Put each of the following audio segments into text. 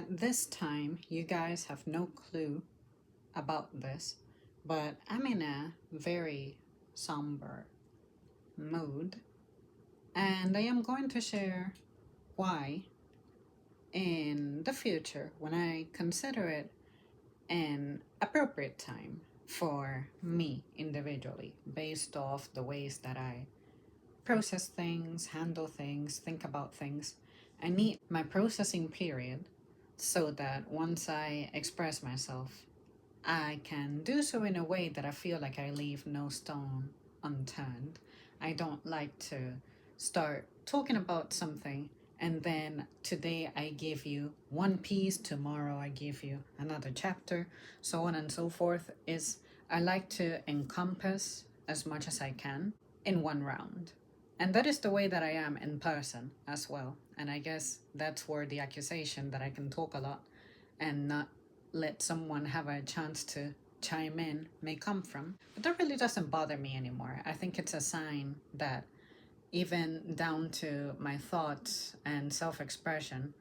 At this time, you guys have no clue about this, but I'm in a very somber mood, and I am going to share why in the future when I consider it an appropriate time for me individually, based off the ways that I process things, handle things, think about things. I need my processing period so that once I express myself, I can do so in a way that I feel like I leave no stone unturned. I don't like to start talking about something and then today I give you one piece, tomorrow I give you another chapter, so on and so forth. Is I like to encompass as much as I can in one round. And that is the way that I am in person as well. And I guess that's where the accusation that I can talk a lot and not let someone have a chance to chime in may come from. But that really doesn't bother me anymore. I think it's a sign that even down to my thoughts and self expression,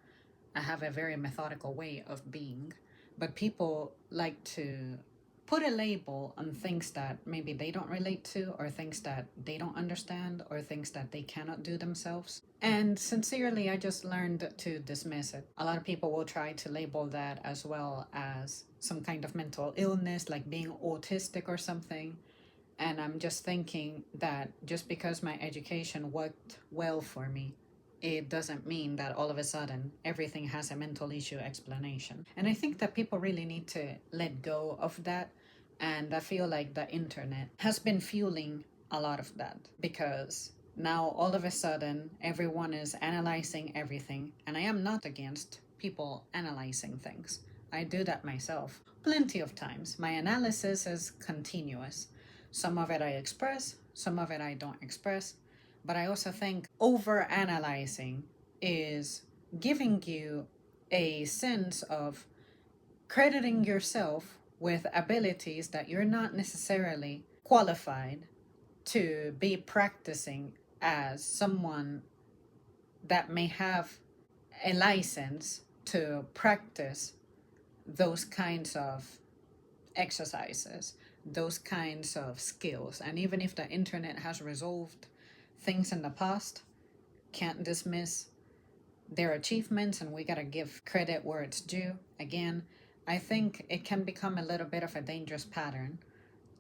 I have a very methodical way of being. But people like to put a label on things that maybe they don't relate to, or things that they don't understand, or things that they cannot do themselves. And sincerely, I just learned to dismiss it. A lot of people will try to label that as well as some kind of mental illness, like being autistic or something. And I'm just thinking that just because my education worked well for me, it doesn't mean that all of a sudden everything has a mental issue explanation. And I think that people really need to let go of that. And I feel like the internet has been fueling a lot of that, because now all of a sudden everyone is analyzing everything. And I am not against people analyzing things. I do that myself plenty of times. My analysis is continuous. Some of it I express, some of it I don't express. But I also think over analyzing is giving you a sense of crediting yourself with abilities that you're not necessarily qualified to be practicing as someone that may have a license to practice those kinds of exercises, those kinds of skills. And even if the internet has resolved things in the past, can't dismiss their achievements, and we gotta give credit where it's due. Again, I think it can become a little bit of a dangerous pattern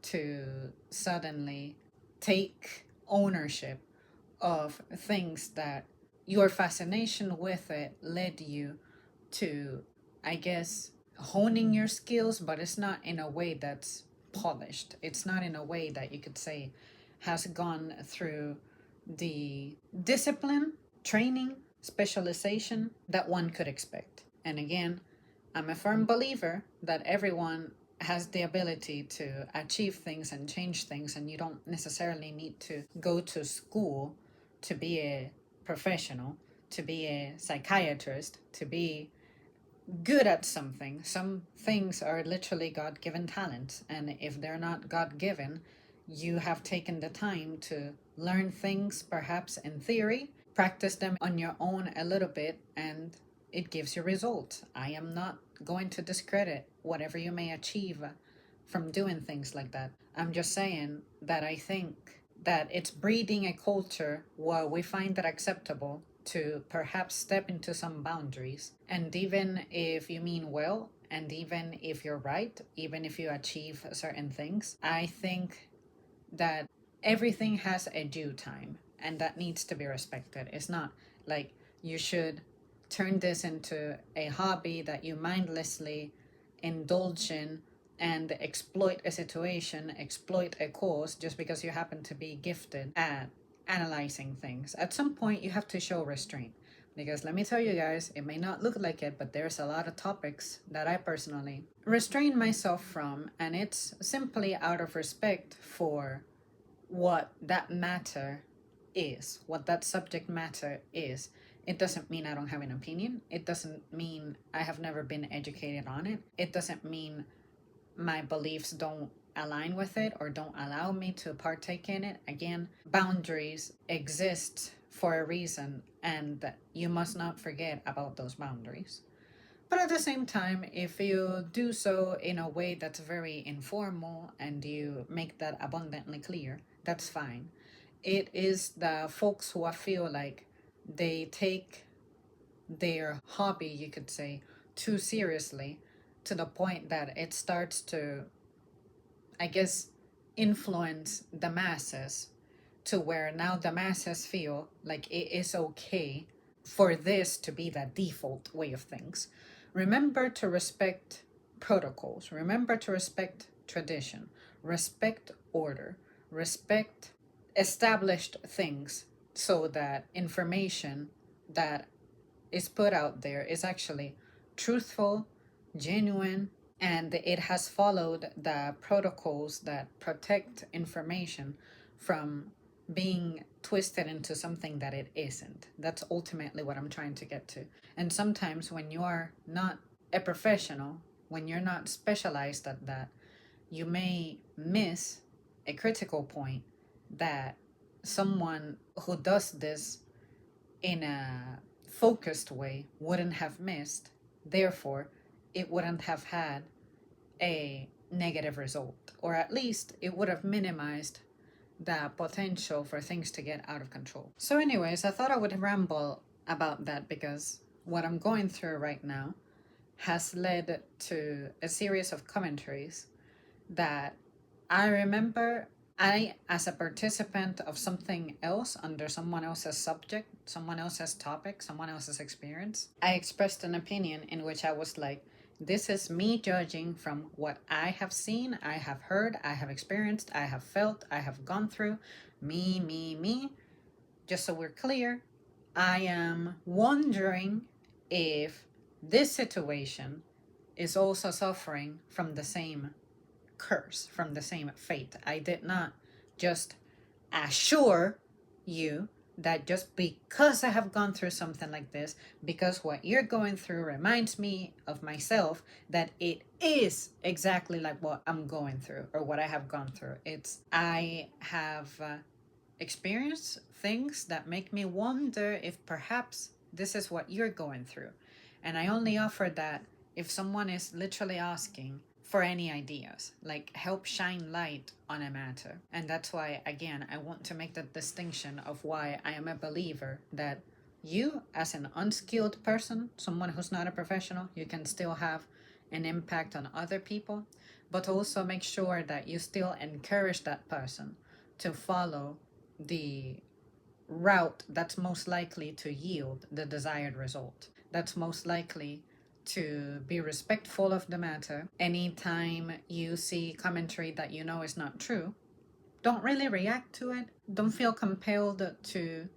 to suddenly take ownership of things that your fascination with it led you to, I guess, honing your skills, but it's not in a way that's polished. It's not in a way that you could say has gone through the discipline, training, specialization that one could expect. And again, I'm a firm believer that everyone has the ability to achieve things and change things, and you don't necessarily need to go to school to be a professional, to be a psychiatrist, to be good at something. Some things are literally God given talents, and if they're not God given, you have taken the time to learn things perhaps in theory, practice them on your own a little bit, and it gives you results. I am not going to discredit whatever you may achieve from doing things like that. I'm just saying that I think that it's breeding a culture where we find it acceptable to perhaps step into some boundaries. And even if you mean well, and even if you're right, even if you achieve certain things, I think that everything has a due time, and that needs to be respected. It's not like you should turn this into a hobby that you mindlessly indulge in and exploit a situation, exploit a cause just because you happen to be gifted at analyzing things. At some point, you have to show restraint. Because let me tell you guys, it may not look like it, but there's a lot of topics that I personally restrain myself from, and it's simply out of respect for what that matter is, what that subject matter is. It doesn't mean I don't have an opinion. It doesn't mean I have never been educated on it. It doesn't mean my beliefs don't align with it or don't allow me to partake in it. Again, boundaries exist for a reason, and you must not forget about those boundaries. But at the same time, if you do so in a way that's very informal and you make that abundantly clear, that's fine. It is the folks who I feel like they take their hobby, you could say, too seriously to the point that it starts to, I guess, influence the masses to where now the masses feel like it is okay for this to be the default way of things. Remember to respect protocols, remember to respect tradition, respect order, respect established things so that information that is put out there is actually truthful, genuine, and it has followed the protocols that protect information from being twisted into something that it isn't. That's ultimately what I'm trying to get to. And sometimes when you are not a professional, when you're not specialized at that, you may miss a critical point that someone who does this in a focused way wouldn't have missed. Therefore, it wouldn't have had a negative result, or at least it would have minimized the potential for things to get out of control. So, anyways, I thought I would ramble about that because what I'm going through right now has led to a series of commentaries that I remember I, as a participant of something else under someone else's subject, someone else's topic, someone else's experience, I expressed an opinion in which I was like, this is me judging from what I have seen, I have heard, I have experienced, I have felt, I have gone through. Me. Just so we're clear, I am wondering if this situation is also suffering from the same curse, from the same fate. I did not just assure you that just because I have gone through something like this, because what you're going through reminds me of myself, that it is exactly like what I'm going through or what I have gone through. It's, I have experienced things that make me wonder if perhaps this is what you're going through. And I only offer that if someone is literally asking for any ideas, like help shine light on a matter. And that's why, again, I want to make that distinction of why I am a believer that you, as an unskilled person, someone who's not a professional, you can still have an impact on other people, but also make sure that you still encourage that person to follow the route that's most likely to yield the desired result, that's most likely to be respectful of the matter. Anytime you see commentary that you know is not true, don't really react to it. Don't feel compelled to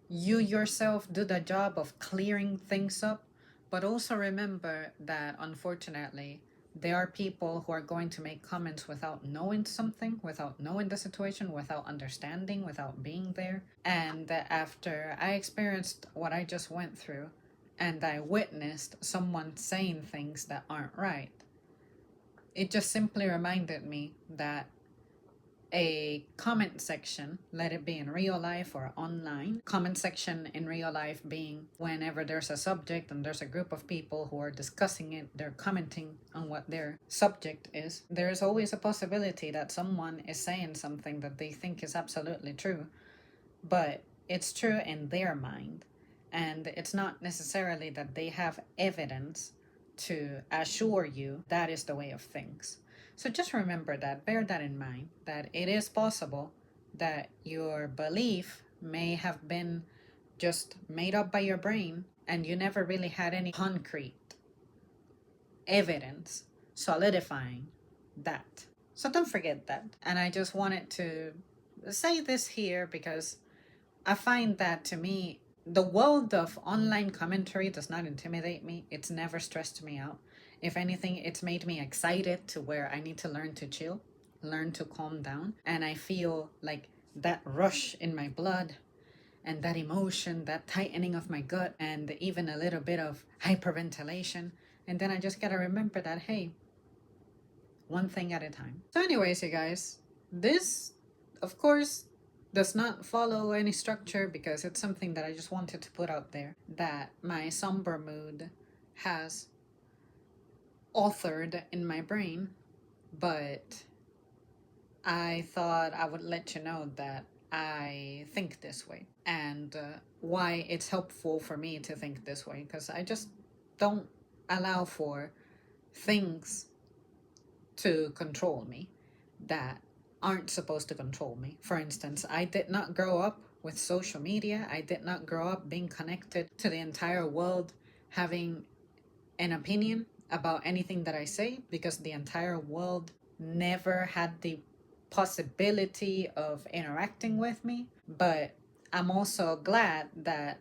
you yourself do the job of clearing things up. But also remember that unfortunately, there are people who are going to make comments without knowing something, without knowing the situation, without understanding, without being there. And after I experienced what I just went through, and I witnessed someone saying things that aren't right, it just simply reminded me that a comment section, let it be in real life or online, comment section in real life being whenever there's a subject and there's a group of people who are discussing it, they're commenting on what their subject is, there's always a possibility that someone is saying something that they think is absolutely true, but it's true in their mind. And it's not necessarily that they have evidence to assure you that is the way of things. So just remember that, bear that in mind, that it is possible that your belief may have been just made up by your brain and you never really had any concrete evidence solidifying that. So don't forget that. And I just wanted to say this here because I find that, to me, the world of online commentary does not intimidate me. It's never stressed me out. If anything, it's made me excited to where I need to learn to chill, learn to calm down. And I feel like that rush in my blood and that emotion, that tightening of my gut, and even a little bit of hyperventilation. And then I just gotta remember that, hey, one thing at a time. So, anyways, you guys, this, of course, does not follow any structure because it's something that I just wanted to put out there, that my somber mood has authored in my brain, but I thought I would let you know that I think this way and why it's helpful for me to think this way, because I just don't allow for things to control me that aren't supposed to control me. For instance, I did not grow up with social media. I did not grow up being connected to the entire world, having an opinion about anything that I say, because the entire world never had the possibility of interacting with me. But I'm also glad that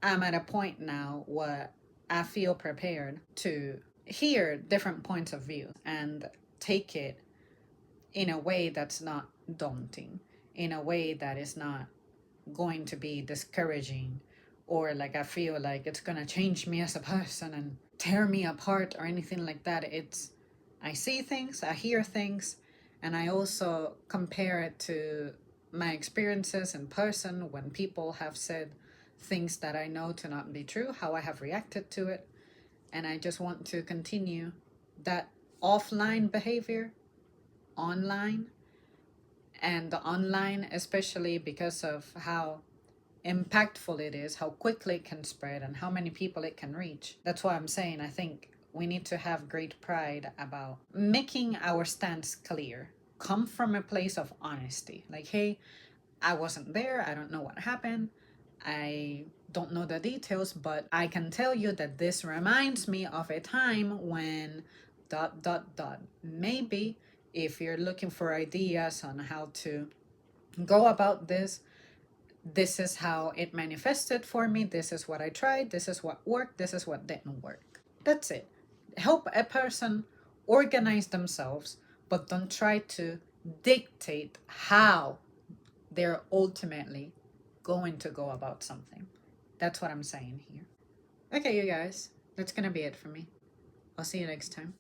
I'm at a point now where I feel prepared to hear different points of view and take it in a way that's not daunting, in a way that is not going to be discouraging, or like I feel like it's gonna change me as a person and tear me apart or anything like that. It's, I see things, I hear things, and I also compare it to my experiences in person when people have said things that I know to not be true, how I have reacted to it. And I just want to continue that offline behavior online, and online especially because of how impactful it is, how quickly it can spread, and how many people it can reach. That's why I'm saying I think we need to have great pride about making our stance clear. Come from a place of honesty. Like, hey, I wasn't there, I don't know what happened, I don't know the details, but I can tell you that this reminds me of a time when dot dot dot. Maybe if you're looking for ideas on how to go about this, this is how it manifested for me, this is what I tried, this is what worked, this is what didn't work. That's it. Help a person organize themselves, but don't try to dictate how they're ultimately going to go about something. That's what I'm saying here. Okay, you guys, that's gonna be it for me. I'll see you next time.